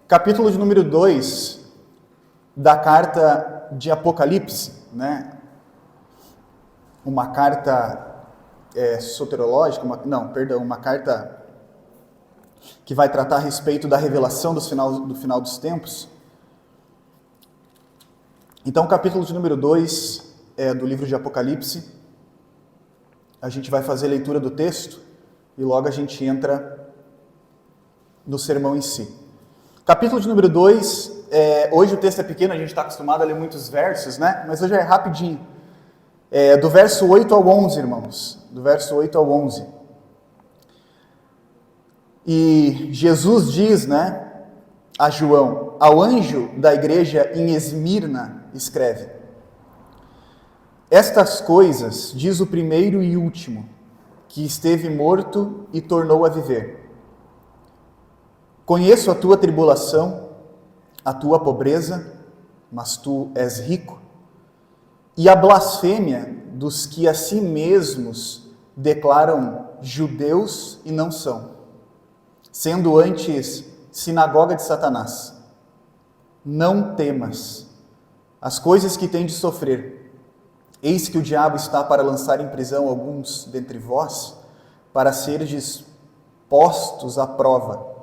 Capítulo de número 2 da carta de Apocalipse, né? Uma carta soterológica, uma carta que vai tratar a respeito da revelação do final dos tempos. Então, capítulo de número 2 do livro de Apocalipse, a gente vai fazer a leitura do texto e logo a gente entra no sermão em si. Capítulo de número 2, hoje o texto é pequeno, a gente está acostumado a ler muitos versos, né? Mas hoje é rapidinho. Do verso 8 ao 11, irmãos. Do verso 8 ao 11. E Jesus diz, né, a João: ao anjo da igreja em Esmirna, escreve: estas coisas diz o primeiro e último, que esteve morto e tornou a viver. Conheço a tua tribulação, a tua pobreza, mas tu és rico, e a blasfêmia dos que a si mesmos declaram judeus e não são, sendo antes sinagoga de Satanás. Não temas as coisas que têm de sofrer. Eis que o diabo está para lançar em prisão alguns dentre vós, para serdes postos à prova.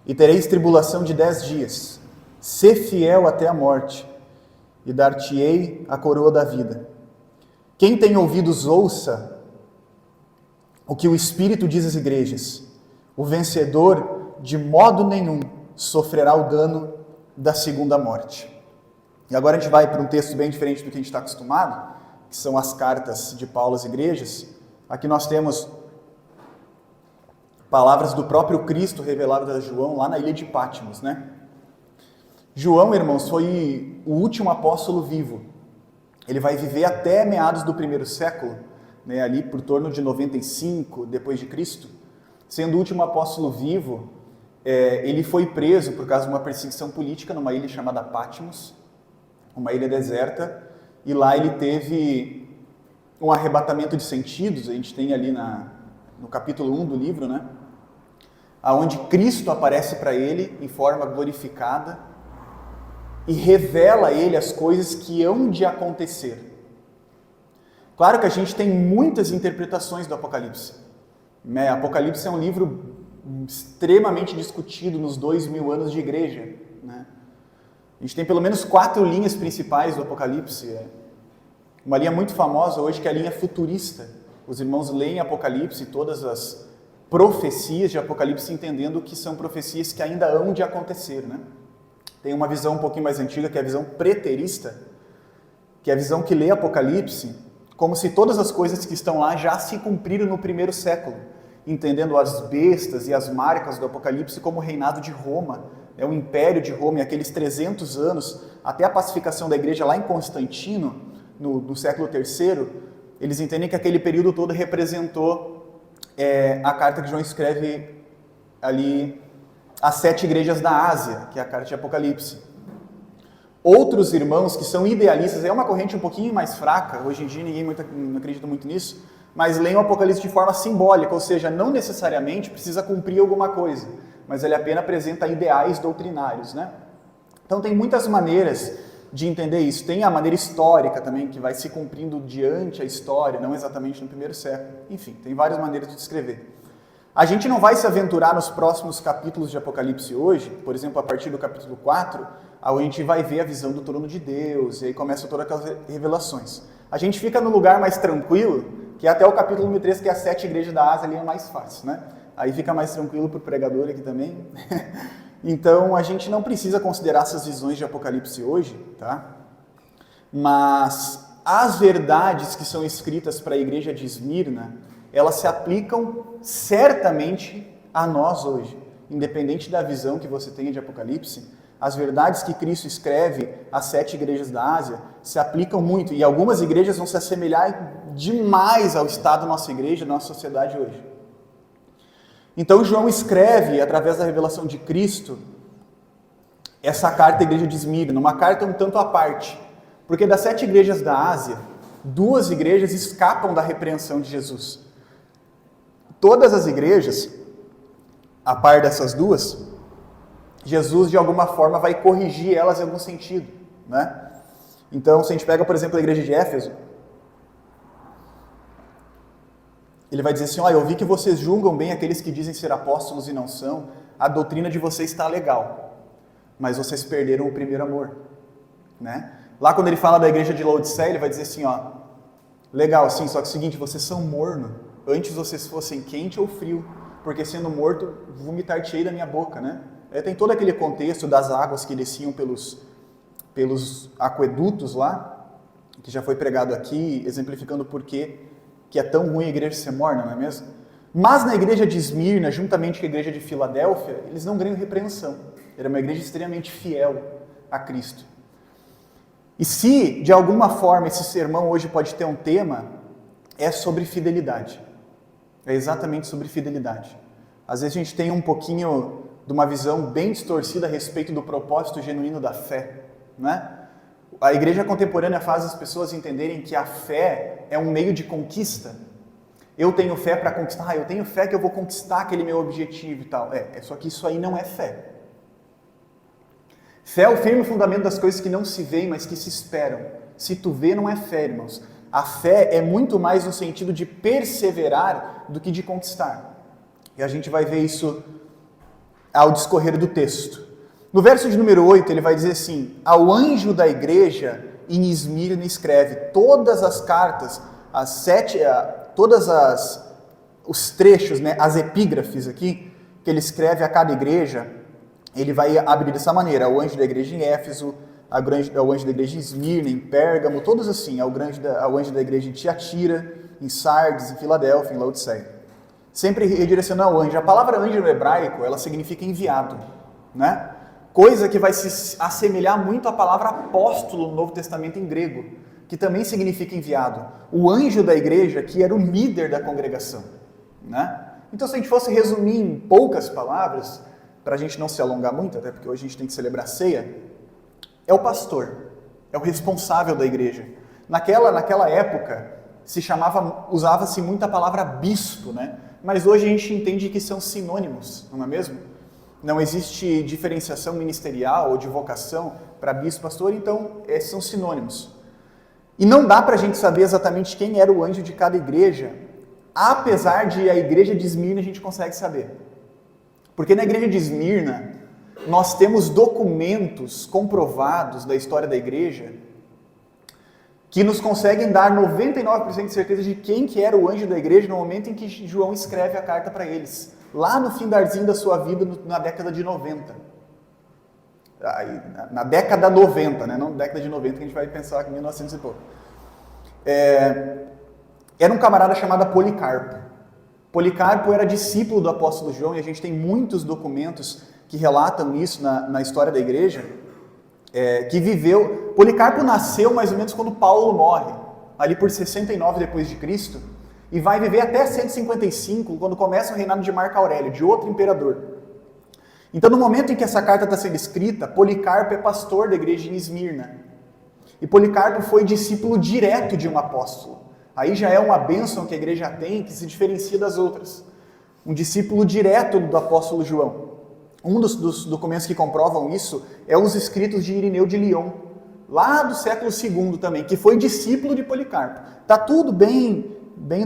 E tereis tribulação de 10 dias. Sê fiel até a morte, e dar-te-ei a coroa da vida. Quem tem ouvidos, ouça o que o Espírito diz às igrejas. O vencedor, de modo nenhum, sofrerá o dano da segunda morte. E agora a gente vai para um texto bem diferente do que a gente está acostumado, que são as cartas de Paulo às igrejas. Aqui nós temos palavras do próprio Cristo reveladas a João lá na ilha de Patmos, né? João, irmãos, foi o último apóstolo vivo. Ele vai viver até meados do primeiro século, né, ali por torno de 95 depois de Cristo. Sendo o último apóstolo vivo, ele foi preso por causa de uma perseguição política numa ilha chamada Patmos, uma ilha deserta, e lá ele teve um arrebatamento de sentidos. A gente tem ali no capítulo 1 do livro, né, aonde Cristo aparece para ele em forma glorificada e revela a ele as coisas que hão de acontecer. Claro que a gente tem muitas interpretações do Apocalipse. Apocalipse é um livro extremamente discutido nos 2000 anos de igreja, né? A gente tem pelo menos 4 linhas principais do Apocalipse. Uma linha muito famosa hoje que é a linha futurista. Os irmãos leem Apocalipse, todas as profecias de Apocalipse, entendendo que são profecias que ainda hão de acontecer, né? Tem uma visão um pouquinho mais antiga, que é a visão preterista, que é a visão que lê Apocalipse como se todas as coisas que estão lá já se cumpriram no primeiro século, entendendo as bestas e as marcas do Apocalipse como o reinado de Roma, o império de Roma, e aqueles 300 anos, até a pacificação da igreja lá em Constantino, no século III, eles entendem que aquele período todo representou a carta que João escreve ali às 7 igrejas da Ásia, que é a carta de Apocalipse. Outros irmãos que são idealistas, é uma corrente um pouquinho mais fraca, hoje em dia ninguém não acredita muito nisso, mas leem o Apocalipse de forma simbólica, ou seja, não necessariamente precisa cumprir alguma coisa, mas ele apenas apresenta ideais doutrinários, né? Então tem muitas maneiras de entender isso. Tem a maneira histórica também, que vai se cumprindo diante a história, não exatamente no primeiro século. Enfim, tem várias maneiras de descrever. A gente não vai se aventurar nos próximos capítulos de Apocalipse hoje, por exemplo, a partir do capítulo 4, onde a gente vai ver a visão do trono de Deus, e aí começam todas aquelas revelações. A gente fica no lugar mais tranquilo, que é até o capítulo número 3, que é as 7 igrejas da Ásia, ali é mais fácil, né? Aí fica mais tranquilo para o pregador aqui também. Então, a gente não precisa considerar essas visões de Apocalipse hoje, tá? Mas as verdades que são escritas para a igreja de Esmirna, elas se aplicam certamente a nós hoje. Independente da visão que você tenha de Apocalipse, as verdades que Cristo escreve às 7 igrejas da Ásia se aplicam muito. E algumas igrejas vão se assemelhar demais ao estado da nossa igreja, da nossa sociedade hoje. Então João escreve, através da revelação de Cristo, essa carta à igreja de Esmirna, uma carta um tanto à parte, porque das 7 igrejas da Ásia, 2 igrejas escapam da repreensão de Jesus. Todas as igrejas, a par dessas 2, Jesus de alguma forma vai corrigir elas em algum sentido, né? Então, se a gente pega, por exemplo, a igreja de Éfeso, ele vai dizer assim, eu vi que vocês julgam bem aqueles que dizem ser apóstolos e não são, a doutrina de vocês está legal, mas vocês perderam o primeiro amor, né? Lá quando ele fala da igreja de Laodiceia, ele vai dizer assim, legal, sim, só que é o seguinte, vocês são morno, antes vocês fossem quente ou frio, porque sendo morto, vomitar-te-ei da minha boca, né? Tem todo aquele contexto das águas que desciam pelos aquedutos lá, que já foi pregado aqui, exemplificando por que é tão ruim a igreja ser morna, não é mesmo? Mas na igreja de Esmirna, juntamente com a igreja de Filadélfia, eles não ganham repreensão. Era uma igreja extremamente fiel a Cristo. E se, de alguma forma, esse sermão hoje pode ter um tema, é sobre fidelidade. É exatamente sobre fidelidade. Às vezes a gente tem um pouquinho de uma visão bem distorcida a respeito do propósito genuíno da fé, né? A igreja contemporânea faz as pessoas entenderem que a fé é um meio de conquista. Eu tenho fé para conquistar, eu tenho fé que eu vou conquistar aquele meu objetivo e tal. Só que isso aí não é fé. Fé é o firme fundamento das coisas que não se veem, mas que se esperam. Se tu vê, não é fé, irmãos. A fé é muito mais no sentido de perseverar do que de conquistar. E a gente vai ver isso ao discorrer do texto. No verso de número 8, ele vai dizer assim, ao anjo da igreja em Esmirna escreve, todas as cartas, os trechos, né, as epígrafes aqui, que ele escreve a cada igreja, ele vai abrir dessa maneira, ao anjo da igreja em Éfeso, ao anjo da igreja em Esmirna, em Pérgamo, todos assim, ao anjo da igreja em Tiatira, em Sardes, em Filadélfia, em Laodiceia. Sempre redirecionando ao anjo. A palavra anjo no hebraico, ela significa enviado, né? Coisa que vai se assemelhar muito à palavra apóstolo no Novo Testamento em grego, que também significa enviado. O anjo da igreja aqui era o líder da congregação, né? Então, se a gente fosse resumir em poucas palavras, para a gente não se alongar muito, até porque hoje a gente tem que celebrar a ceia, é o pastor, é o responsável da igreja. Naquela época, usava-se muito a palavra bispo, né? Mas hoje a gente entende que são sinônimos, não é mesmo? Não existe diferenciação ministerial ou de vocação para bispo, pastor, então esses são sinônimos. E não dá para a gente saber exatamente quem era o anjo de cada igreja, apesar de a igreja de Esmirna a gente consegue saber. Porque na igreja de Esmirna, nós temos documentos comprovados da história da igreja que nos conseguem dar 99% de certeza de quem que era o anjo da igreja no momento em que João escreve a carta para eles. Lá no findarzinho da sua vida, na década de 90. Na década 90, né? Não na década de 90, que a gente vai pensar em 1900 e pouco. Era um camarada chamado Policarpo. Policarpo era discípulo do apóstolo João, e a gente tem muitos documentos que relatam isso na história da igreja, que viveu... Policarpo nasceu mais ou menos quando Paulo morre, ali por 69 depois de Cristo, e vai viver até 155, quando começa o reinado de Marco Aurélio, de outro imperador. Então, no momento em que essa carta está sendo escrita, Policarpo é pastor da igreja em Esmirna. E Policarpo foi discípulo direto de um apóstolo. Aí já é uma bênção que a igreja tem, que se diferencia das outras. Um discípulo direto do apóstolo João. Um dos documentos que comprovam isso é os escritos de Irineu de Lyon, lá do século II também, que foi discípulo de Policarpo. Está tudo bem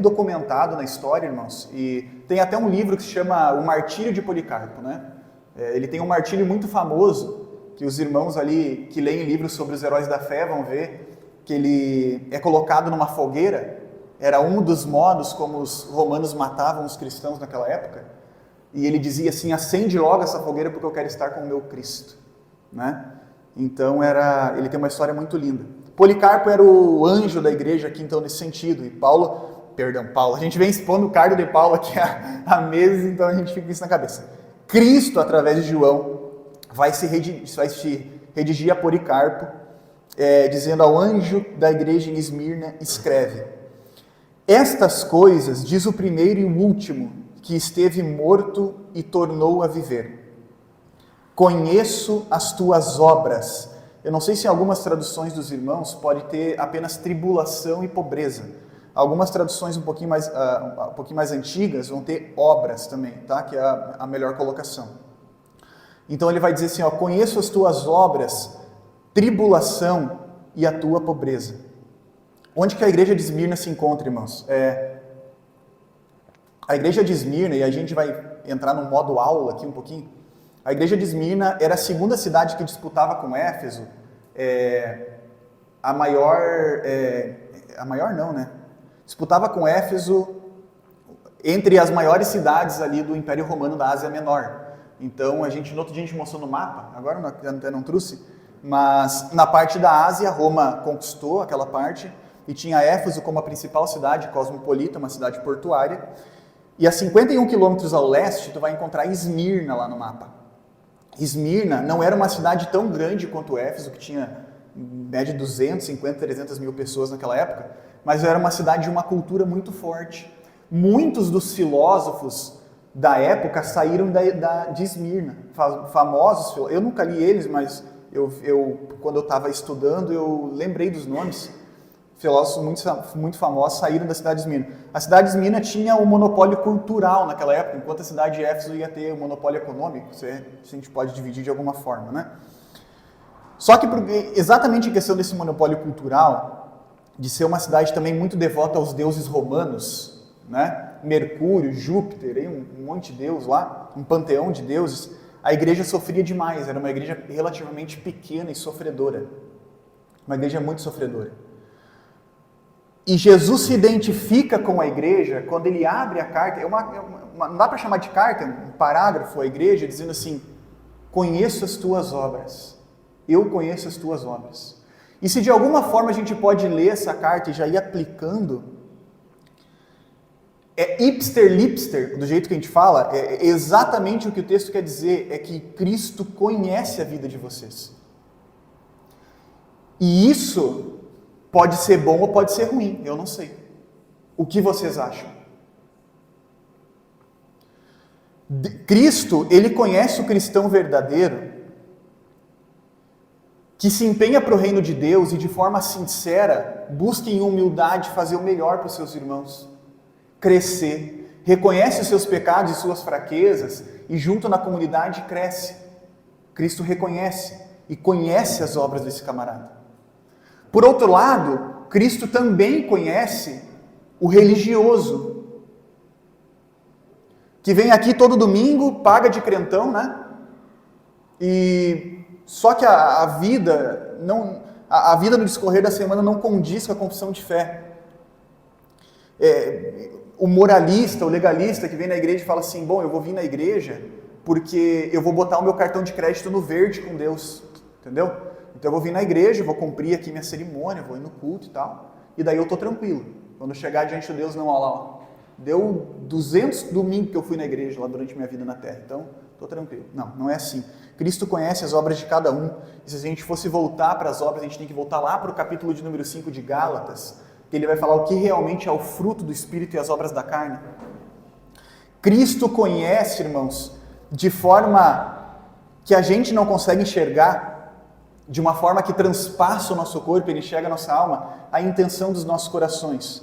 documentado na história, irmãos, e tem até um livro que se chama O Martírio de Policarpo, né? Ele tem um martírio muito famoso, que os irmãos ali que leem livros sobre os heróis da fé vão ver, que ele é colocado numa fogueira, era um dos modos como os romanos matavam os cristãos naquela época, e ele dizia assim, acende logo essa fogueira porque eu quero estar com o meu Cristo, né? Então ele tem uma história muito linda. Policarpo era o anjo da igreja aqui, então, nesse sentido, e Paulo, a gente vem expondo o cargo de Paulo aqui há meses, então a gente fica com isso na cabeça. Cristo, através de João, vai se redigir a Policarpo, dizendo ao anjo da igreja em Esmirna, escreve: estas coisas diz o primeiro e o último, que esteve morto e tornou a viver. Conheço as tuas obras. Eu não sei se em algumas traduções dos irmãos pode ter apenas tribulação e pobreza. Algumas traduções um pouquinho mais antigas vão ter obras também, tá? Que é a melhor colocação. Então ele vai dizer assim, ó, conheço as tuas obras, tribulação e a tua pobreza. Onde que a igreja de Esmirna se encontra, irmãos? A igreja de Esmirna, e a gente vai entrar no modo aula aqui um pouquinho, a igreja de Esmirna era a segunda cidade que disputava com Éfeso, a maior não, né? Disputava com Éfeso entre as maiores cidades ali do Império Romano da Ásia Menor. Então, no outro dia a gente mostrou no mapa, agora eu não trouxe, mas na parte da Ásia, Roma conquistou aquela parte, e tinha Éfeso como a principal cidade cosmopolita, uma cidade portuária, e a 51 quilômetros ao leste, tu vai encontrar Esmirna lá no mapa. Esmirna não era uma cidade tão grande quanto Éfeso, que tinha em média 250, 300 mil pessoas naquela época, mas era uma cidade de uma cultura muito forte. Muitos dos filósofos da época saíram de Esmirna, famosos filósofos. Eu nunca li eles, mas quando eu estava estudando, eu lembrei dos nomes. Filósofos muito famosos saíram da cidade de Esmirna. A cidade de Esmirna tinha um monopólio cultural naquela época, enquanto a cidade de Éfeso ia ter um monopólio econômico. Isso a gente pode dividir de alguma forma, né? Só que exatamente em questão desse monopólio cultural, de ser uma cidade também muito devota aos deuses romanos, né? Mercúrio, Júpiter, um monte de deus lá, um panteão de deuses, a igreja sofria demais, era uma igreja relativamente pequena e sofredora. Uma igreja muito sofredora. E Jesus se identifica com a igreja quando ele abre a carta, não dá para chamar de carta, um parágrafo à igreja, dizendo assim, conheço as tuas obras, eu conheço as tuas obras. E se de alguma forma a gente pode ler essa carta e já ir aplicando, ipster lipster, do jeito que a gente fala, é exatamente o que o texto quer dizer, é que Cristo conhece a vida de vocês. E isso pode ser bom ou pode ser ruim, eu não sei. O que vocês acham? Cristo, ele conhece o cristão verdadeiro, que se empenha para o reino de Deus e de forma sincera, busca em humildade fazer o melhor para os seus irmãos, crescer, reconhece os seus pecados e suas fraquezas e junto na comunidade cresce. Cristo reconhece e conhece as obras desse camarada. Por outro lado, Cristo também conhece o religioso, que vem aqui todo domingo, paga de crentão, né? E só que a vida no discorrer da semana não condiz com a confissão de fé. O moralista, o legalista que vem na igreja e fala assim, bom, eu vou vir na igreja porque eu vou botar o meu cartão de crédito no verde com Deus, entendeu? Então eu vou vir na igreja, vou cumprir aqui minha cerimônia, vou ir no culto e tal, e daí eu estou tranquilo. Quando eu chegar diante de Deus, não, olha lá, deu 200 domingos que eu fui na igreja lá durante minha vida na terra, então estou tranquilo. Não é assim. Cristo conhece as obras de cada um, e se a gente fosse voltar para as obras, a gente tem que voltar lá para o capítulo de número 5 de Gálatas, que ele vai falar o que realmente é o fruto do Espírito e as obras da carne. Cristo conhece, irmãos, de forma que a gente não consegue enxergar, de uma forma que transpassa o nosso corpo, ele enxerga a nossa alma, a intenção dos nossos corações.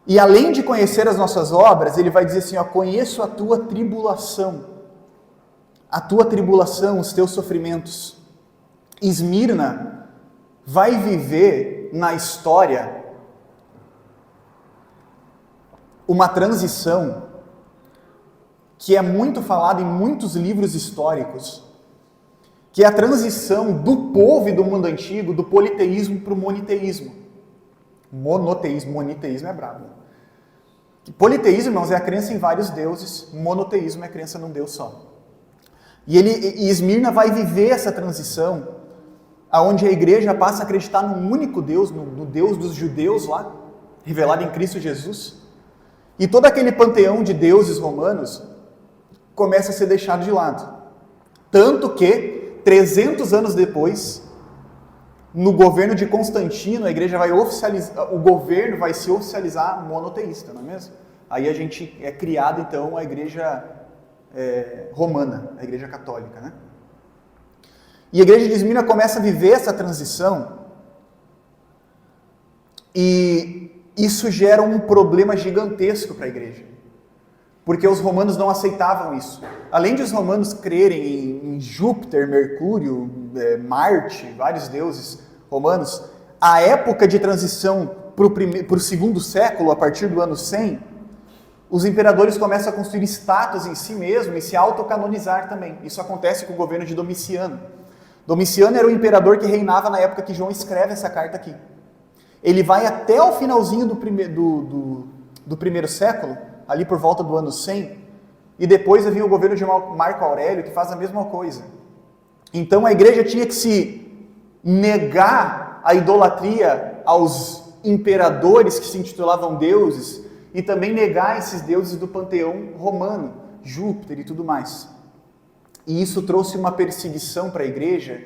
E além de conhecer as nossas obras, ele vai dizer assim, ó, conheço a tua tribulação, os teus sofrimentos. Esmirna vai viver na história uma transição que é muito falada em muitos livros históricos, que é a transição do povo e do mundo antigo, do politeísmo para o moniteísmo. Moniteísmo é brabo. Politeísmo, irmãos, é a crença em vários deuses, monoteísmo é a crença num Deus só. E Esmirna vai viver essa transição, onde a igreja passa a acreditar num único Deus, no Deus dos judeus lá, revelado em Cristo Jesus, e todo aquele panteão de deuses romanos começa a ser deixado de lado. Tanto que 300 anos depois, no governo de Constantino, a igreja vai oficializar, o governo vai se oficializar monoteísta, não é mesmo? Aí a gente é criado, então, a igreja romana, a igreja católica, né? E a igreja de Esmirna começa a viver essa transição e isso gera um problema gigantesco para a igreja. porque os romanos não aceitavam isso. Além de os romanos crerem em Júpiter, Mercúrio, Marte, vários deuses romanos, a época de transição para o segundo século, a partir do ano 100, os imperadores começam a construir estátuas em si mesmos e se autocanonizar também. Isso acontece com o governo de Domiciano. Domiciano era o imperador que reinava na época que João escreve essa carta aqui. Ele vai até o finalzinho do primeiro século, ali por volta do ano 100, e depois havia o governo de Marco Aurélio, que faz a mesma coisa. Então a igreja tinha que se negar a idolatria aos imperadores que se intitulavam deuses, e também negar esses deuses do panteão romano, Júpiter e tudo mais. E isso trouxe uma perseguição para a igreja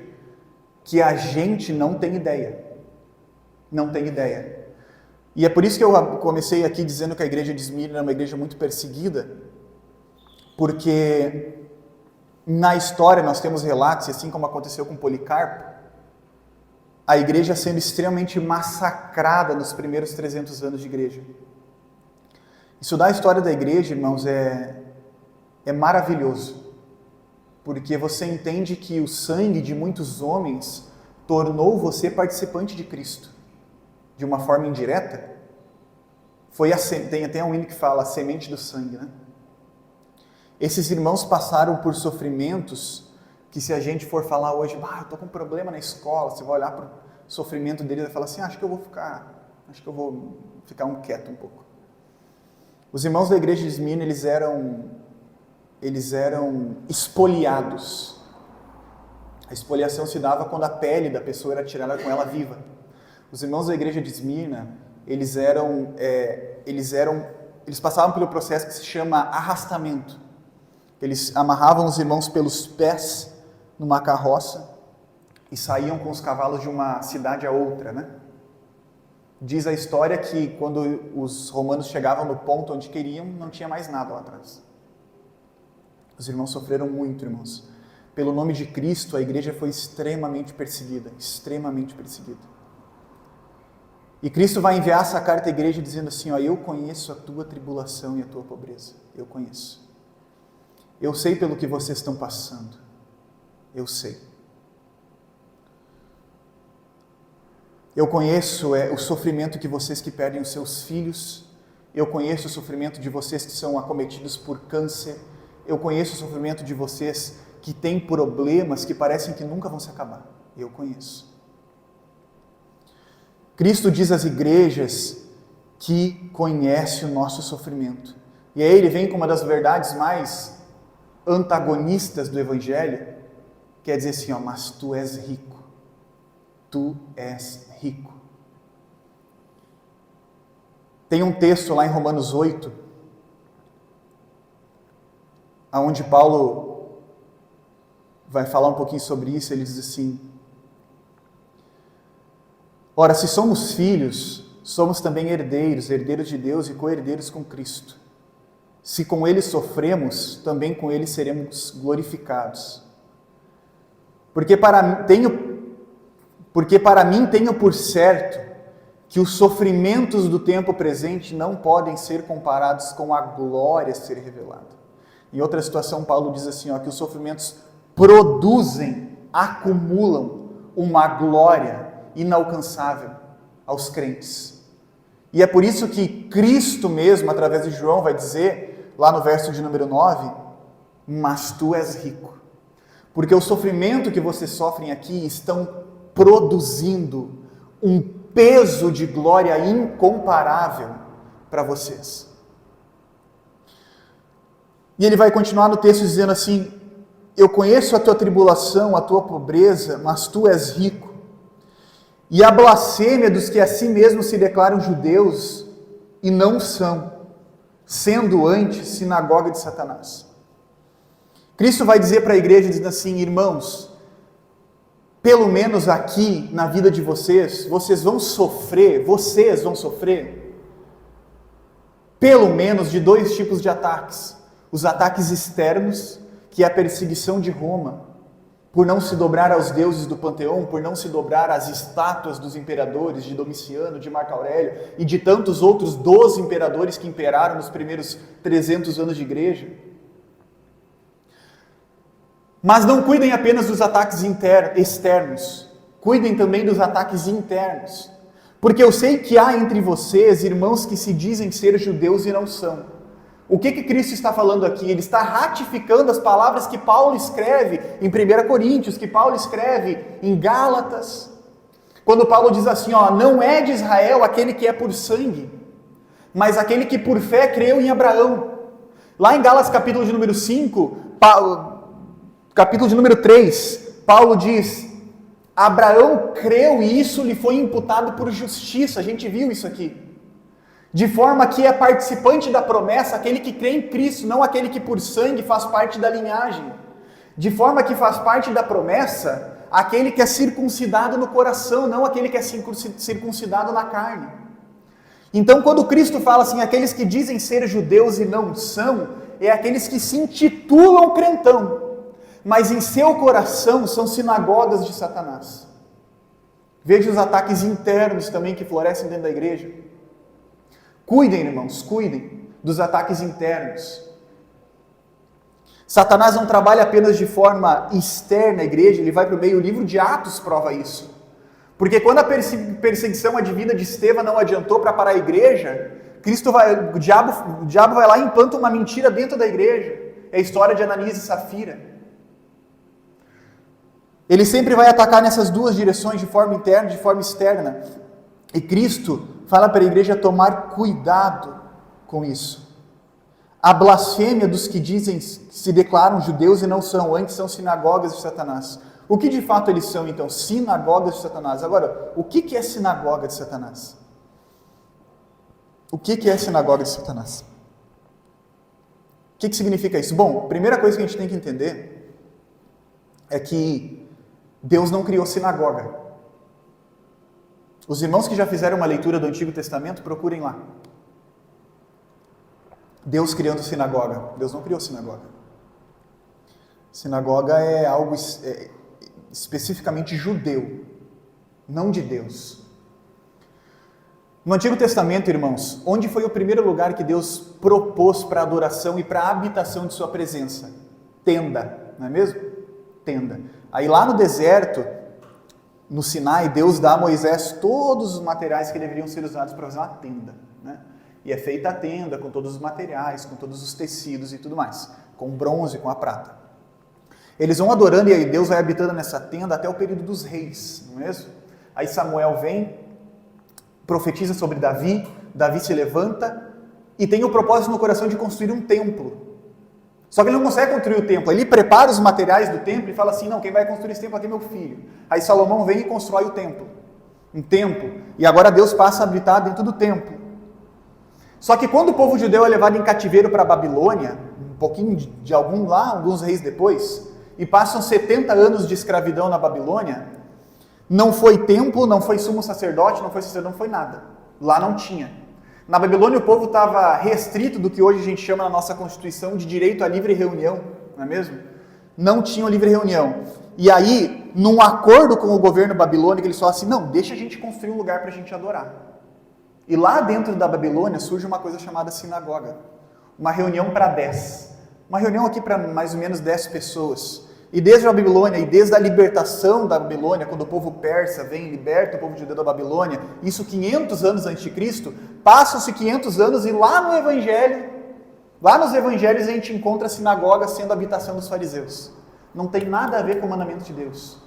que a gente não tem ideia. Não tem ideia. E é por isso que eu comecei aqui dizendo que a igreja de Esmirna é uma igreja muito perseguida, porque na história nós temos relatos, assim como aconteceu com Policarpo, a igreja sendo extremamente massacrada nos primeiros 300 anos de igreja. Estudar a história da igreja, irmãos, é maravilhoso, porque você entende que o sangue de muitos homens tornou você participante de Cristo. De uma forma indireta, tem até um hino que fala a semente do sangue, né? Esses irmãos passaram por sofrimentos que, se a gente for falar hoje, eu estou com um problema na escola, você vai olhar para o sofrimento deles e vai falar assim, acho que eu vou ficar quieto um pouco. Os irmãos da igreja de Esmirna, eles eram espoliados. A espoliação se dava quando a pele da pessoa era tirada com ela viva. Os irmãos da igreja de Esmirna, eles passavam pelo processo que se chama arrastamento. Eles amarravam os irmãos pelos pés numa carroça e saíam com os cavalos de uma cidade a outra, né? Diz a história que quando os romanos chegavam no ponto onde queriam, não tinha mais nada lá atrás. Os irmãos sofreram muito, irmãos. Pelo nome de Cristo, a igreja foi extremamente perseguida, extremamente perseguida. E Cristo vai enviar essa carta à igreja dizendo assim, eu conheço a tua tribulação e a tua pobreza. Eu conheço. Eu sei pelo que vocês estão passando. Eu sei. Eu conheço o sofrimento que vocês que perdem os seus filhos. Eu conheço o sofrimento de vocês que são acometidos por câncer. Eu conheço o sofrimento de vocês que têm problemas que parecem que nunca vão se acabar. Eu conheço. Cristo diz às igrejas que conhece o nosso sofrimento. E aí ele vem com uma das verdades mais antagonistas do Evangelho, que é dizer assim, mas tu és rico. Tu és rico. Tem um texto lá em Romanos 8, onde Paulo vai falar um pouquinho sobre isso. Ele diz assim, ora, se somos filhos, somos também herdeiros, herdeiros de Deus e co-herdeiros com Cristo. Se com Ele sofremos, também com Ele seremos glorificados. Porque para mim tenho por certo que os sofrimentos do tempo presente não podem ser comparados com a glória a ser revelada. Em outra situação, Paulo diz assim, que os sofrimentos produzem, acumulam uma glória inalcançável aos crentes. E é por isso que Cristo mesmo, através de João, vai dizer, lá no verso de número 9, mas tu és rico. Porque o sofrimento que vocês sofrem aqui estão produzindo um peso de glória incomparável para vocês. E ele vai continuar no texto dizendo assim, eu conheço a tua tribulação, a tua pobreza, mas tu és rico. E a blasfêmia dos que a si mesmos se declaram judeus e não são, sendo antes sinagoga de Satanás. Cristo vai dizer para a igreja, dizendo assim, irmãos, pelo menos aqui na vida de vocês vão sofrer pelo menos de dois tipos de ataques. Os ataques externos, que é a perseguição de Roma, por não se dobrar aos deuses do panteão, por não se dobrar às estátuas dos imperadores, de Domiciano, de Marco Aurélio e de tantos outros 12 imperadores que imperaram nos primeiros 300 anos de igreja. Mas não cuidem apenas dos ataques externos, cuidem também dos ataques internos. Porque eu sei que há entre vocês irmãos que se dizem ser judeus e não são. O que Cristo está falando aqui? Ele está ratificando as palavras que Paulo escreve em 1 Coríntios, que Paulo escreve em Gálatas. Quando Paulo diz assim, não é de Israel aquele que é por sangue, mas aquele que por fé creu em Abraão. Lá em Gálatas capítulo de número 5, capítulo de número 3, Paulo diz, Abraão creu e isso lhe foi imputado por justiça. A gente viu isso aqui. De forma que é participante da promessa aquele que crê em Cristo, não aquele que por sangue faz parte da linhagem. De forma que faz parte da promessa aquele que é circuncidado no coração, não aquele que é circuncidado na carne. Então, quando Cristo fala assim, aqueles que dizem ser judeus e não são, é aqueles que se intitulam crentão, mas em seu coração são sinagogas de Satanás. Veja os ataques internos também que florescem dentro da igreja. Cuidem, irmãos, cuidem dos ataques internos. Satanás não trabalha apenas de forma externa à igreja, ele vai para o meio. O livro de Atos prova isso. Porque quando a perseguição à vida de Estevão não adiantou para parar a igreja, o diabo vai lá e implanta uma mentira dentro da igreja. É a história de Ananias e Safira. Ele sempre vai atacar nessas duas direções, de forma interna e de forma externa. E Cristo fala para a igreja tomar cuidado com isso. A blasfêmia dos que dizem, se declaram judeus e não são, antes são sinagogas de Satanás. O que de fato eles são então? Sinagogas de Satanás. Agora, o que é sinagoga de Satanás? O que é sinagoga de Satanás? O que significa isso? Bom, a primeira coisa que a gente tem que entender é que Deus não criou sinagoga. Os irmãos que já fizeram uma leitura do Antigo Testamento, procurem lá. Deus criando sinagoga. Deus não criou sinagoga. Sinagoga é algo especificamente judeu, não de Deus. No Antigo Testamento, irmãos, onde foi o primeiro lugar que Deus propôs para adoração e para a habitação de sua presença? Tenda, não é mesmo? Tenda. Aí lá no deserto, no Sinai, Deus dá a Moisés todos os materiais que deveriam ser usados para fazer uma tenda, né? E é feita a tenda com todos os materiais, com todos os tecidos e tudo mais, com o bronze, com a prata. Eles vão adorando e aí Deus vai habitando nessa tenda até o período dos reis, não é mesmo? Aí Samuel vem, profetiza sobre Davi, Davi se levanta e tem o propósito no coração de construir um templo. Só que ele não consegue construir o templo, ele prepara os materiais do templo e fala assim, não, quem vai construir esse templo aqui é meu filho. Aí Salomão vem e constrói o templo, um templo, e agora Deus passa a habitar dentro do templo. Só que quando o povo judeu é levado em cativeiro para a Babilônia, um pouquinho de alguns reis depois, e passam 70 anos de escravidão na Babilônia, não foi templo, não foi sumo sacerdote, não foi nada. Lá não tinha. Na Babilônia o povo estava restrito do que hoje a gente chama na nossa Constituição de direito à livre reunião, não é mesmo? Não tinham livre reunião. E aí, num acordo com o governo babilônico, eles falaram assim, não, deixa a gente construir um lugar para a gente adorar. E lá dentro da Babilônia surge uma coisa chamada sinagoga. Uma reunião para 10. Uma reunião aqui para mais ou menos 10 pessoas. E desde a Babilônia, e desde a libertação da Babilônia, quando o povo persa vem e liberta o povo judeu da Babilônia, isso 500 anos antes de Cristo, passam-se 500 anos e lá nos evangelhos a gente encontra a sinagoga sendo a habitação dos fariseus. Não tem nada a ver com o mandamento de Deus.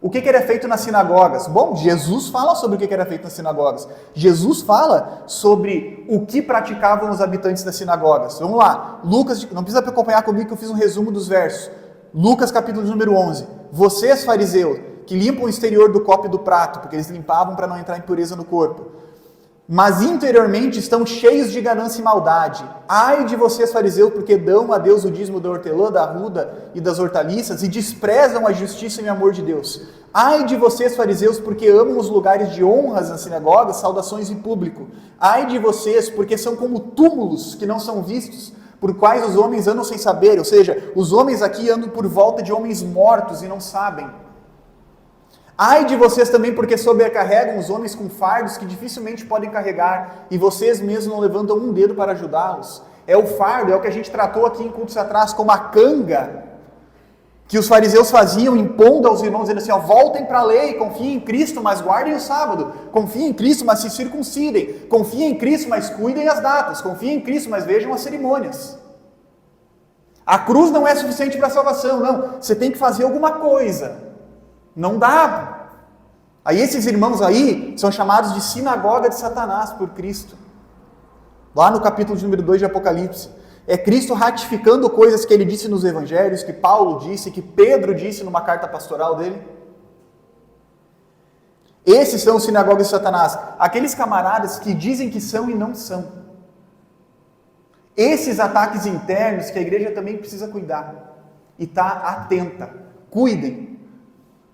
O que era feito nas sinagogas? Bom, Jesus fala sobre o que era feito nas sinagogas. Jesus fala sobre o que praticavam os habitantes das sinagogas. Vamos lá, Lucas, não precisa acompanhar comigo que eu fiz um resumo dos versos. Lucas capítulo número 11. Vocês, fariseus, que limpam o exterior do copo e do prato, porque eles limpavam para não entrar impureza no corpo, mas interiormente estão cheios de ganância e maldade. Ai de vocês, fariseus, porque dão a Deus o dízimo da hortelã, da arruda e das hortaliças e desprezam a justiça e o amor de Deus. Ai de vocês, fariseus, porque amam os lugares de honras nas sinagogas, saudações em público. Ai de vocês, porque são como túmulos que não são vistos, por quais os homens andam sem saber, ou seja, os homens aqui andam por volta de homens mortos e não sabem. Ai de vocês também, porque sobrecarregam os homens com fardos que dificilmente podem carregar, e vocês mesmos não levantam um dedo para ajudá-los. É o fardo, é o que a gente tratou aqui em cultos atrás como a canga, que os fariseus faziam, impondo aos irmãos, dizendo assim, ó, voltem para a lei, confiem em Cristo, mas guardem o sábado, confiem em Cristo, mas se circuncidem, confiem em Cristo, mas cuidem as datas, confiem em Cristo, mas vejam as cerimônias. A cruz não é suficiente para a salvação, não, você tem que fazer alguma coisa, não dá. Aí esses irmãos aí são chamados de sinagoga de Satanás por Cristo, lá no capítulo de número 2 de Apocalipse. É Cristo ratificando coisas que ele disse nos evangelhos, que Paulo disse, que Pedro disse numa carta pastoral dele. Esses são os sinagogas de Satanás, aqueles camaradas que dizem que são e não são. Esses ataques internos que a igreja também precisa cuidar e estar atenta. Cuidem,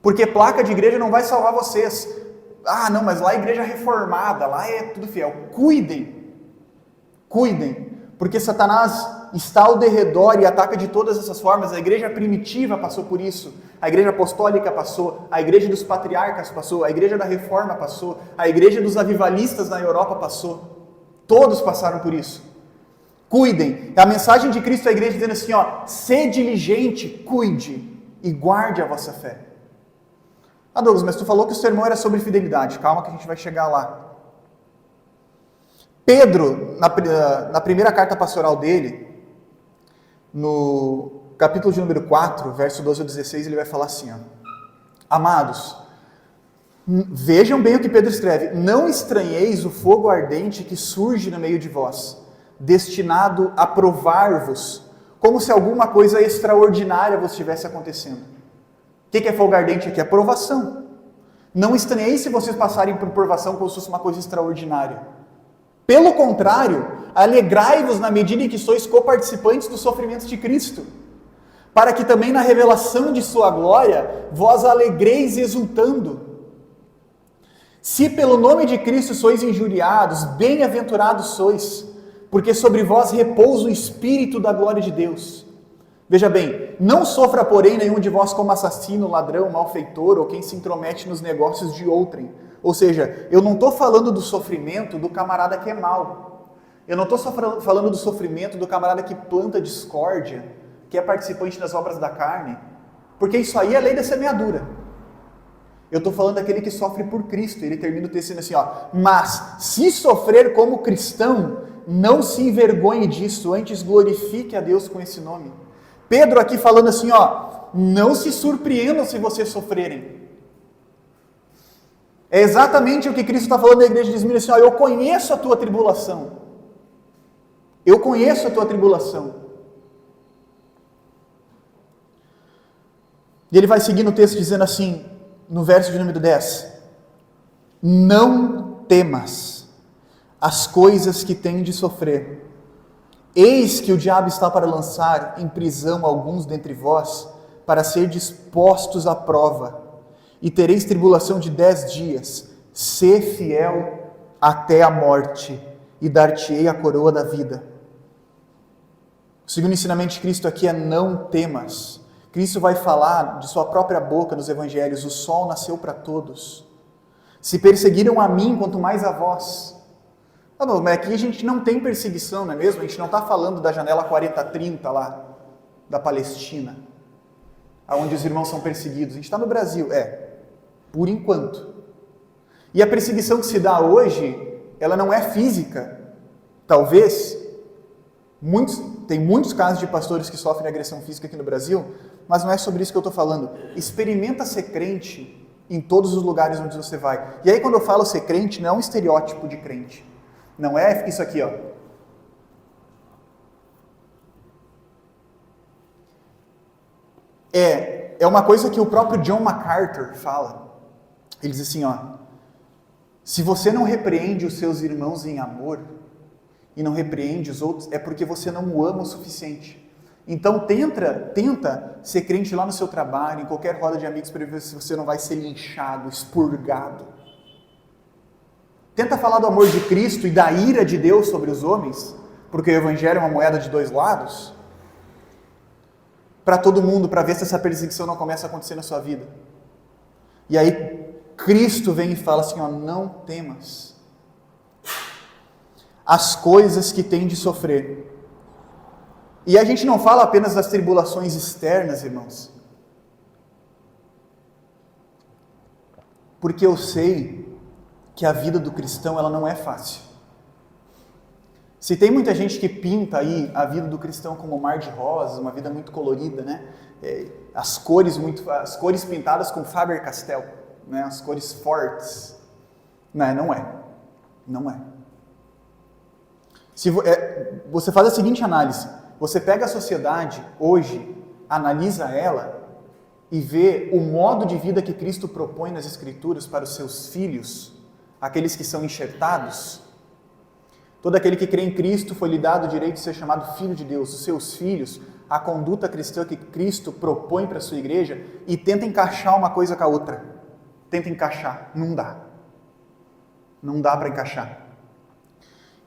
porque placa de igreja não vai salvar vocês. Ah, não, mas lá é igreja reformada, lá é tudo fiel. Cuidem, cuidem. Porque Satanás está ao derredor e ataca de todas essas formas. A igreja primitiva passou por isso, a igreja apostólica passou, a igreja dos patriarcas passou, a igreja da reforma passou, a igreja dos avivalistas na Europa passou. Todos passaram por isso. Cuidem. A mensagem de Cristo à igreja dizendo assim, ó, sê diligente, cuide e guarde a vossa fé. Ah, Douglas, mas tu falou que o sermão era sobre fidelidade. Calma que a gente vai chegar lá. Pedro, na primeira carta pastoral dele, no capítulo de número 4, verso 12 ao 16, ele vai falar assim, ó, amados, vejam bem o que Pedro escreve, não estranheis o fogo ardente que surge no meio de vós, destinado a provar-vos, como se alguma coisa extraordinária vos estivesse acontecendo. O que é fogo ardente aqui? A provação. Não estranheis se vocês passarem por provação como se fosse uma coisa extraordinária. Pelo contrário, alegrai-vos na medida em que sois coparticipantes dos sofrimentos de Cristo, para que também na revelação de sua glória vós alegreis exultando. Se pelo nome de Cristo sois injuriados, bem-aventurados sois, porque sobre vós repousa o Espírito da glória de Deus. Veja bem, não sofra porém nenhum de vós como assassino, ladrão, malfeitor ou quem se intromete nos negócios de outrem. Ou seja, eu não estou falando do sofrimento do camarada que é mau. Eu não estou só falando do sofrimento do camarada que planta discórdia, que é participante das obras da carne, porque isso aí é a lei da semeadura. Eu estou falando daquele que sofre por Cristo. Ele termina o texto dizendo assim, ó, mas se sofrer como cristão, não se envergonhe disso, antes glorifique a Deus com esse nome. Pedro aqui falando assim, ó, não se surpreendam se vocês sofrerem. É exatamente o que Cristo está falando na igreja de Esmirna, assim, ó, eu conheço a tua tribulação. Eu conheço a tua tribulação. E ele vai seguir no texto dizendo assim, no verso de número 10, não temas as coisas que tem de sofrer. Eis que o diabo está para lançar em prisão alguns dentre vós, para ser dispostos à prova. E tereis tribulação de 10 dias, sê fiel até a morte, e dar-te-ei a coroa da vida. O segundo ensinamento de Cristo aqui é não temas. Cristo vai falar de sua própria boca nos evangelhos, o sol nasceu para todos. Se perseguiram a mim, quanto mais a vós. Ah, não, mas aqui a gente não tem perseguição, não é mesmo? A gente não está falando da janela 40-30 lá, da Palestina, onde os irmãos são perseguidos. A gente está no Brasil, por enquanto. E a perseguição que se dá hoje, ela não é física. Talvez, tem muitos casos de pastores que sofrem agressão física aqui no Brasil, mas não é sobre isso que eu estou falando. Experimenta ser crente em todos os lugares onde você vai. E aí quando eu falo ser crente, não é um estereótipo de crente. Não é isso aqui, ó. É uma coisa que o próprio John MacArthur fala. Ele diz assim, ó, se você não repreende os seus irmãos em amor e não repreende os outros, é porque você não o ama o suficiente. Então tenta ser crente lá no seu trabalho, em qualquer roda de amigos, para ver se você não vai ser linchado, expurgado. Tenta falar do amor de Cristo e da ira de Deus sobre os homens, porque o evangelho é uma moeda de dois lados, para todo mundo, para ver se essa perseguição não começa a acontecer na sua vida. E aí Cristo vem e fala assim, ó, não temas as coisas que tem de sofrer. E a gente não fala apenas das tribulações externas, irmãos. Porque eu sei que a vida do cristão, ela não é fácil. Se tem muita gente que pinta aí a vida do cristão como um mar de rosas, uma vida muito colorida, né? As cores pintadas com Faber-Castell, né? As cores fortes. Não é. Não é. Você faz a seguinte análise. Você pega a sociedade hoje, analisa ela e vê o modo de vida que Cristo propõe nas Escrituras para os seus filhos, aqueles que são enxertados. Todo aquele que crê em Cristo foi lhe dado o direito de ser chamado filho de Deus. Os seus filhos, a conduta cristã que Cristo propõe para a sua igreja e tenta encaixar uma coisa com a outra. Tenta encaixar. Não dá. Não dá para encaixar.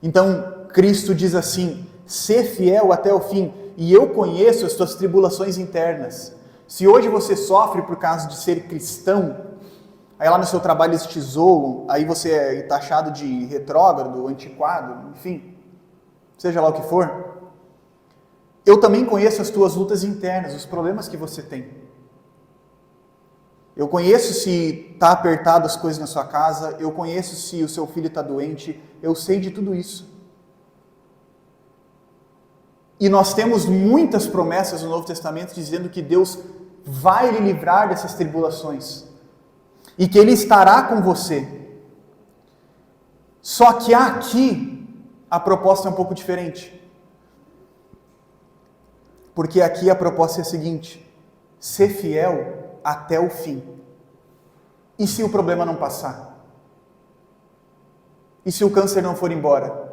Então, Cristo diz assim, sê fiel até o fim, e eu conheço as tuas tribulações internas. Se hoje você sofre por causa de ser cristão, aí lá no seu trabalho eles te zoam, aí você é taxado de retrógrado, antiquado, enfim, seja lá o que for. Eu também conheço as tuas lutas internas, os problemas que você tem. Eu conheço se está apertado as coisas na sua casa, eu conheço se o seu filho está doente, eu sei de tudo isso. E nós temos muitas promessas no Novo Testamento dizendo que Deus vai lhe livrar dessas tribulações. E que Ele estará com você. Só que aqui a proposta é um pouco diferente. Porque aqui a proposta é a seguinte: ser fiel até o fim. E se o problema não passar? E se o câncer não for embora?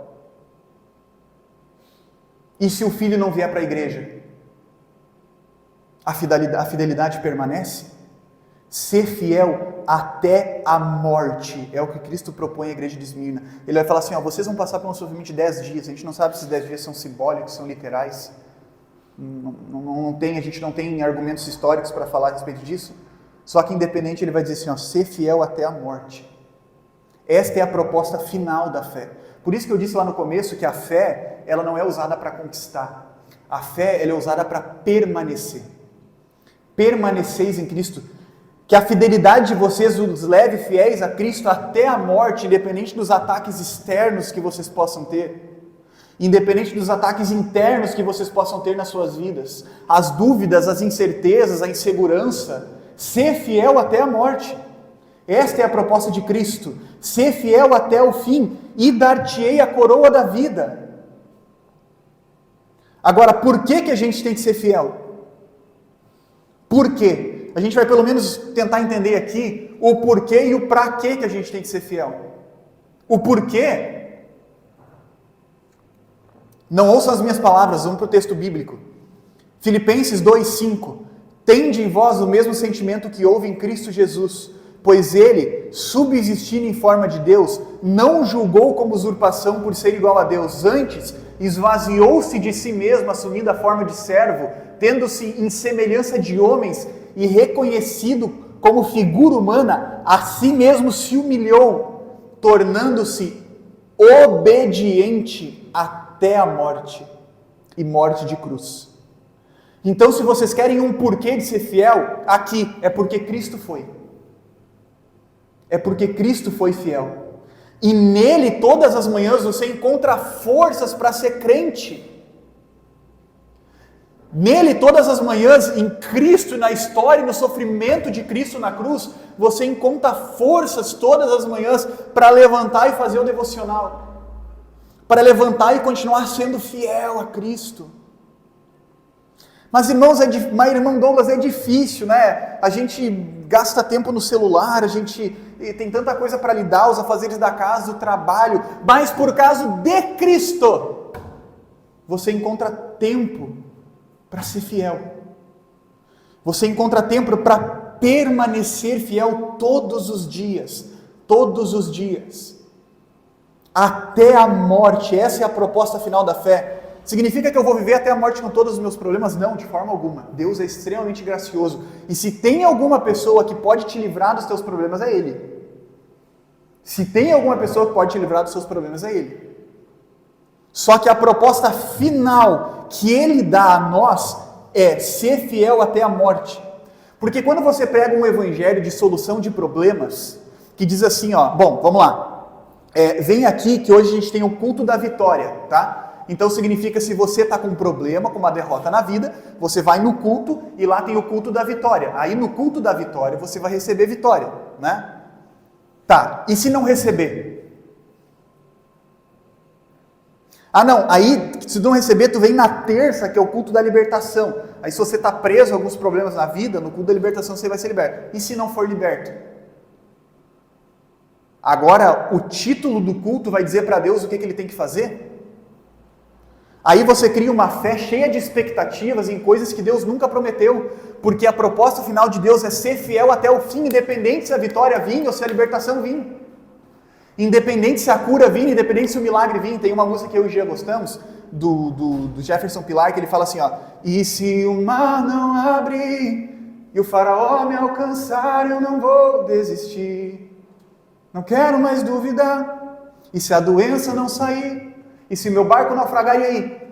E se o filho não vier para a igreja? A fidelidade permanece? Ser fiel até a morte é o que Cristo propõe à igreja de Esmirna. Ele vai falar assim, ó, vocês vão passar por um sofrimento de 10 dias. A gente não sabe se esses 10 dias são simbólicos, são literais. A gente não tem argumentos históricos para falar a respeito disso. Só que independente, ele vai dizer assim, ó, ser fiel até a morte. Esta é a proposta final da fé. Por isso que eu disse lá no começo que a fé, ela não é usada para conquistar. A fé, ela é usada para permanecer. Permaneceis em Cristo. Que a fidelidade de vocês os leve fiéis a Cristo até a morte, independente dos ataques externos que vocês possam ter. Independente dos ataques internos que vocês possam ter nas suas vidas. As dúvidas, as incertezas, a insegurança. Ser fiel até a morte. Esta é a proposta de Cristo. Ser fiel até o fim e dar-te-ei a coroa da vida. Agora, por que a gente tem que ser fiel? Por quê? A gente vai pelo menos tentar entender aqui o porquê e o pra quê que a gente tem que ser fiel. O porquê, não ouçam as minhas palavras, vamos para o texto bíblico. Filipenses 2,5. Tende em vós o mesmo sentimento que houve em Cristo Jesus, pois ele, subsistindo em forma de Deus, não julgou como usurpação por ser igual a Deus, antes esvaziou-se de si mesmo, assumindo a forma de servo, tendo-se em semelhança de homens e reconhecido como figura humana, a si mesmo se humilhou, tornando-se obediente até a morte, e morte de cruz. Então, se vocês querem um porquê de ser fiel, aqui é porque Cristo foi. É porque Cristo foi fiel. E nele, todas as manhãs, você encontra forças para ser crente. Nele, todas as manhãs, em Cristo, na história e no sofrimento de Cristo na cruz, você encontra forças todas as manhãs para levantar e fazer o devocional. Para levantar e continuar sendo fiel a Cristo. Mas irmão Douglas, é difícil, né? A gente gasta tempo no celular, a gente tem tanta coisa para lidar, os afazeres da casa, o trabalho, mas por causa de Cristo, você encontra tempo para ser fiel. Você encontra tempo para permanecer fiel todos os dias. Todos os dias. até a morte. Essa é a proposta final da fé. Significa que eu vou viver até a morte com todos os meus problemas? Não, de forma alguma. Deus é extremamente gracioso. E se tem alguma pessoa que pode te livrar dos teus problemas, é Ele. Se tem alguma pessoa que pode te livrar dos seus problemas, é Ele. Só que a proposta final que Ele dá a nós é ser fiel até a morte. Porque quando você pega um evangelho de solução de problemas, que diz assim, ó, bom, vamos lá, vem aqui que hoje a gente tem o culto da vitória, tá? Então significa, se você está com um problema, com uma derrota na vida, você vai no culto e lá tem o culto da vitória. Aí no culto da vitória você vai receber vitória, né? Tá, e se não receber? Ah não, aí se não receber, tu vem na terça, que é o culto da libertação. Aí se você está preso a alguns problemas na vida, no culto da libertação você vai ser liberto. E se não for liberto? Agora o título do culto vai dizer para Deus o que Ele tem que fazer? Aí você cria uma fé cheia de expectativas em coisas que Deus nunca prometeu, porque a proposta final de Deus é ser fiel até o fim, independente se a vitória vir ou se a libertação vir. Independente se a cura vir, independente se o milagre vir. Tem uma música que eu e o Gia gostamos, do Jefferson Pilar, que ele fala assim, ó, e se o mar não abrir e o faraó me alcançar, eu não vou desistir. Não quero mais duvidar. E se a doença não sair? E se meu barco naufragar, e aí?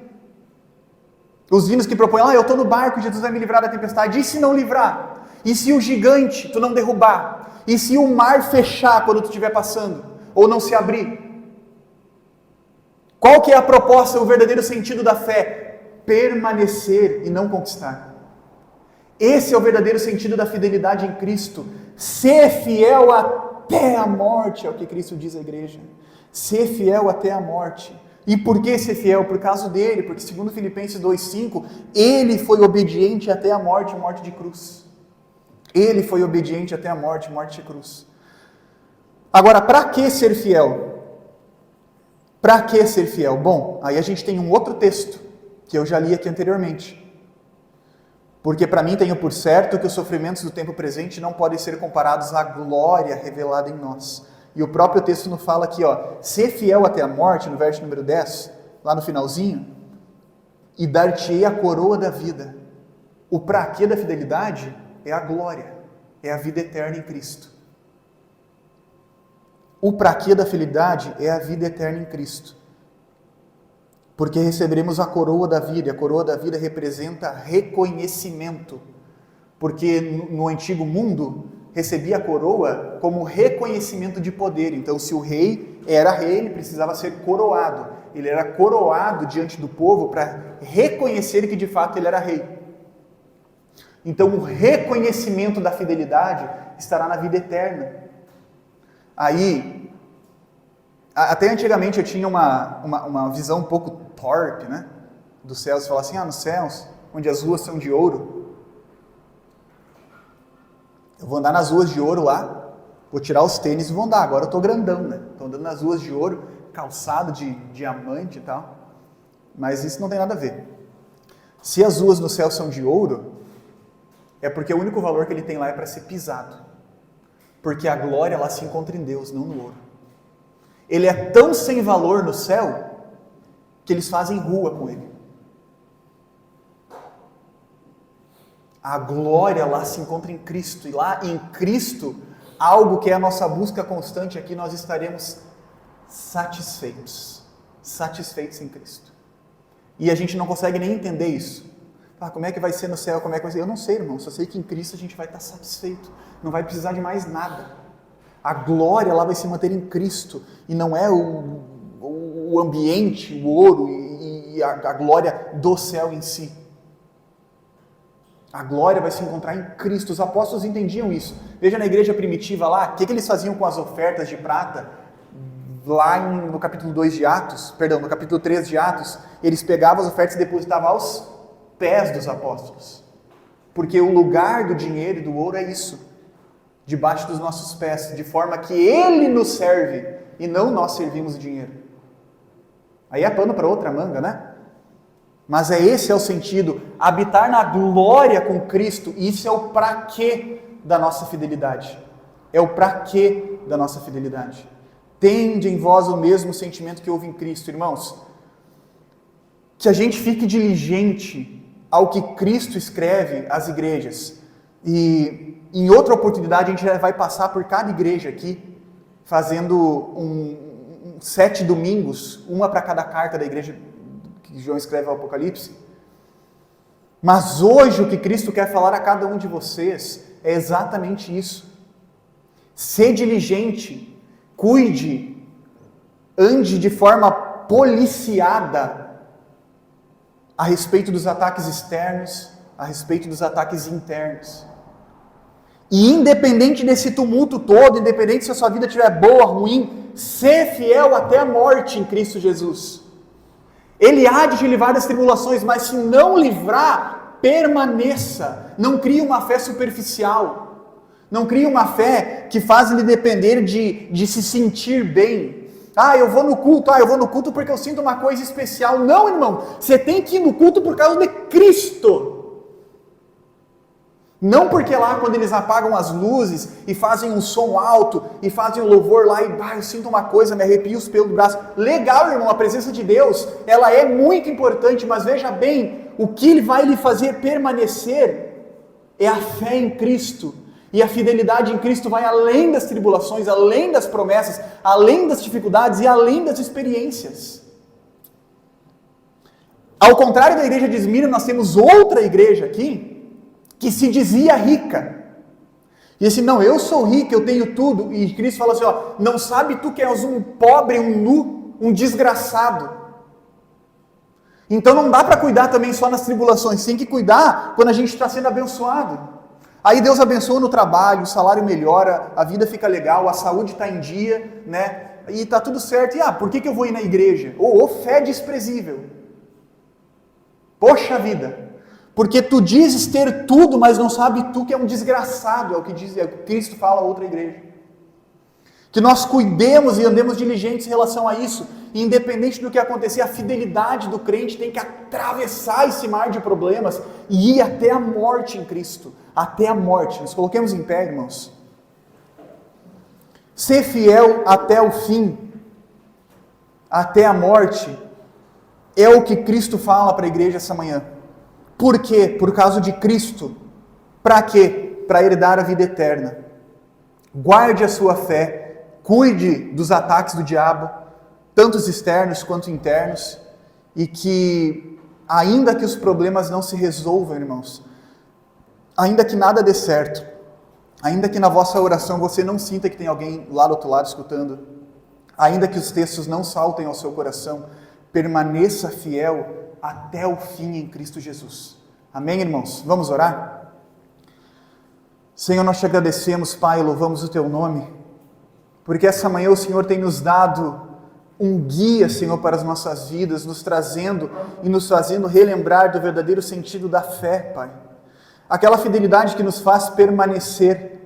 Os hinos que propõem, eu estou no barco, Jesus vai me livrar da tempestade. E se não livrar? E se o gigante tu não derrubar? E se o mar fechar quando tu estiver passando? Ou não se abrir? Qual que é a proposta, o verdadeiro sentido da fé? Permanecer e não conquistar. Esse é o verdadeiro sentido da fidelidade em Cristo. Ser fiel até a morte, é o que Cristo diz à igreja. Ser fiel até a morte. E por que ser fiel? Por causa dele, porque segundo Filipenses 2,5, ele foi obediente até a morte, morte de cruz. Ele foi obediente até a morte, morte de cruz. Agora, para que ser fiel? Para que ser fiel? Bom, aí a gente tem um outro texto, que eu já li aqui anteriormente. Porque para mim tenho por certo que os sofrimentos do tempo presente não podem ser comparados à glória revelada em nós. E o próprio texto nos fala aqui, ó, ser fiel até a morte, no verso número 10, lá no finalzinho, e dar-te-ei a coroa da vida. O pra quê da fidelidade é a glória, é a vida eterna em Cristo. O pra quê da fidelidade é a vida eterna em Cristo. Porque receberemos a coroa da vida, e a coroa da vida representa reconhecimento. Porque no antigo mundo, recebia a coroa como reconhecimento de poder. Então, se o rei era rei, ele precisava ser coroado. Ele era coroado diante do povo para reconhecer que de fato ele era rei. Então, o reconhecimento da fidelidade estará na vida eterna. Aí, até antigamente eu tinha uma visão um pouco torpe, né, dos céus. Falar assim, nos céus, onde as ruas são de ouro, eu vou andar nas ruas de ouro lá, vou tirar os tênis e vou andar. Agora eu estou grandão, né? Estou andando nas ruas de ouro, calçado de diamante e tal. Mas isso não tem nada a ver. Se as ruas no céu são de ouro, é porque o único valor que ele tem lá é para ser pisado. Porque a glória lá se encontra em Deus, não no ouro. Ele é tão sem valor no céu, que eles fazem rua com ele. A glória lá se encontra em Cristo, e lá em Cristo, algo que é a nossa busca constante aqui, nós estaremos satisfeitos em Cristo. E a gente não consegue nem entender isso. Como é que vai ser no céu, como é que vai ser? Eu não sei, irmão, só sei que em Cristo a gente vai estar satisfeito, não vai precisar de mais nada. A glória lá vai se manter em Cristo, e não é o ambiente, o ouro e a glória do céu em si. A glória vai se encontrar em Cristo. Os apóstolos entendiam isso. Veja na igreja primitiva lá, o que eles faziam com as ofertas de prata? Lá no capítulo 2 de Atos, no capítulo 3 de Atos, eles pegavam as ofertas e depositavam aos pés dos apóstolos. Porque o lugar do dinheiro e do ouro é isso, debaixo dos nossos pés, de forma que Ele nos serve e não nós servimos o dinheiro. Aí é pano para outra manga, né? Mas esse é o sentido, habitar na glória com Cristo, isso é o pra quê da nossa fidelidade. É o pra quê da nossa fidelidade. tende em vós o mesmo sentimento que houve em Cristo. Irmãos, que a gente fique diligente ao que Cristo escreve às igrejas. E em outra oportunidade a gente já vai passar por cada igreja aqui, fazendo 7 domingos, uma para cada carta da igreja que João escreve ao Apocalipse. Mas hoje o que Cristo quer falar a cada um de vocês é exatamente isso. Ser diligente, cuide, ande de forma policiada a respeito dos ataques externos, a respeito dos ataques internos. E independente desse tumulto todo, independente se a sua vida estiver boa ou ruim, ser fiel até a morte em Cristo Jesus. Ele há de te livrar das tribulações, mas se não livrar, permaneça. Não crie uma fé superficial. Não crie uma fé que faz ele depender de se sentir bem. Eu vou no culto porque eu sinto uma coisa especial. Não, irmão, você tem que ir no culto por causa de Cristo. Não porque lá quando eles apagam as luzes e fazem um som alto e fazem um louvor lá e eu sinto uma coisa, me arrepio os pelos do braço. Legal, irmão, a presença de Deus, ela é muito importante, mas veja bem, o que vai lhe fazer permanecer é a fé em Cristo. E a fidelidade em Cristo vai além das tribulações, além das promessas, além das dificuldades e além das experiências. Ao contrário da igreja de Esmirna, nós temos outra igreja aqui, que se dizia rica, e assim, não, eu sou rico, eu tenho tudo, e Cristo fala assim, não sabe tu que és um pobre, um nu, um desgraçado, então não dá para cuidar também só nas tribulações, tem que cuidar quando a gente está sendo abençoado, aí Deus abençoa no trabalho, o salário melhora, a vida fica legal, a saúde está em dia, né, e está tudo certo, e por que eu vou ir na igreja? Fé desprezível, poxa vida, porque tu dizes ter tudo, mas não sabe tu que é um desgraçado, é o que Cristo fala a outra igreja. Que nós cuidemos e andemos diligentes em relação a isso, e independente do que acontecer, a fidelidade do crente tem que atravessar esse mar de problemas e ir até a morte em Cristo, até a morte. Nos coloquemos em pé, irmãos. Ser fiel até o fim, até a morte, é o que Cristo fala para a igreja essa manhã. Por quê? Por causa de Cristo. Para quê? Para herdar a vida eterna. Guarde a sua fé, cuide dos ataques do diabo, tanto os externos quanto internos, e que, ainda que os problemas não se resolvam, irmãos, ainda que nada dê certo, ainda que na vossa oração você não sinta que tem alguém lá do outro lado escutando, ainda que os textos não saltem ao seu coração, permaneça fiel até o fim em Cristo Jesus. Amém, irmãos? Vamos orar? Senhor, nós te agradecemos, Pai, louvamos o Teu nome, porque essa manhã o Senhor tem nos dado um guia, Senhor, para as nossas vidas, nos trazendo e nos fazendo relembrar do verdadeiro sentido da fé, Pai. Aquela fidelidade que nos faz permanecer,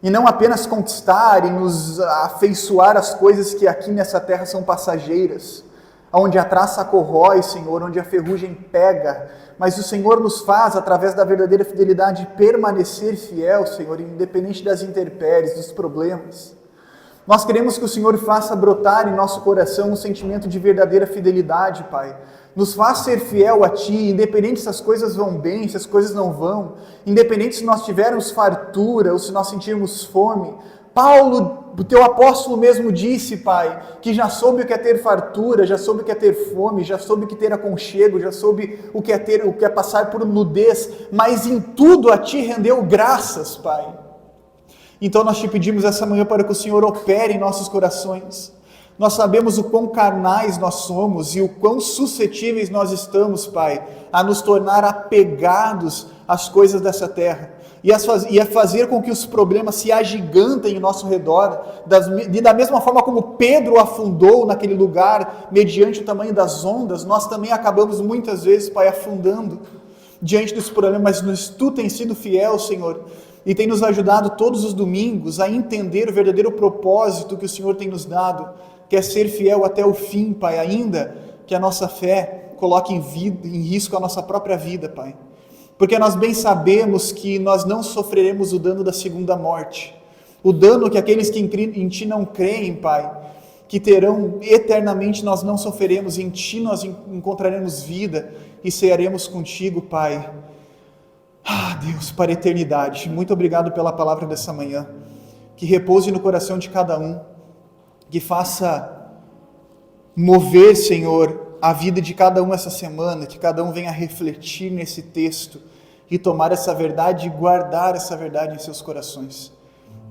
e não apenas conquistar e nos afeiçoar às coisas que aqui nessa terra são passageiras, onde a traça corrói, Senhor, onde a ferrugem pega, mas o Senhor nos faz, através da verdadeira fidelidade, permanecer fiel, Senhor, independente das intempéries, dos problemas. Nós queremos que o Senhor faça brotar em nosso coração um sentimento de verdadeira fidelidade, Pai. Nos faz ser fiel a Ti, independente se as coisas vão bem, se as coisas não vão, independente se nós tivermos fartura ou se nós sentirmos fome. Paulo, o Teu apóstolo mesmo disse, Pai, que já soube o que é ter fartura, já soube o que é ter fome, já soube o que é ter aconchego, já soube o que é passar por nudez, mas em tudo a Ti rendeu graças, Pai. Então nós Te pedimos essa manhã para que o Senhor opere em nossos corações. Nós sabemos o quão carnais nós somos e o quão suscetíveis nós estamos, Pai, a nos tornar apegados às coisas dessa terra e a fazer com que os problemas se agigantem em nosso redor, da mesma forma como Pedro afundou naquele lugar, mediante o tamanho das ondas, nós também acabamos muitas vezes, Pai, afundando diante dos problemas, mas Tu tens sido fiel, Senhor, e tem nos ajudado todos os domingos a entender o verdadeiro propósito que o Senhor tem nos dado, que é ser fiel até o fim, Pai, ainda que a nossa fé coloque em risco a nossa própria vida, Pai. Porque nós bem sabemos que nós não sofreremos o dano da segunda morte, o dano que aqueles que em Ti não creem, Pai, que terão eternamente, nós não sofreremos, em Ti nós encontraremos vida e cearemos contigo, Pai. Deus, para a eternidade. Muito obrigado pela palavra dessa manhã, que repouse no coração de cada um, que faça mover, Senhor, a vida de cada um essa semana, que cada um venha refletir nesse texto e tomar essa verdade e guardar essa verdade em seus corações.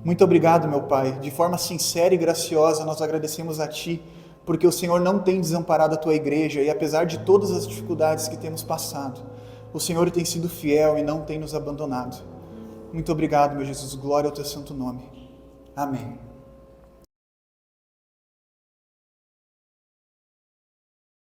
Muito obrigado, meu Pai. De forma sincera e graciosa, nós agradecemos a Ti, porque o Senhor não tem desamparado a Tua igreja e apesar de todas as dificuldades que temos passado, o Senhor tem sido fiel e não tem nos abandonado. Muito obrigado, meu Jesus. Glória ao Teu santo nome. Amém.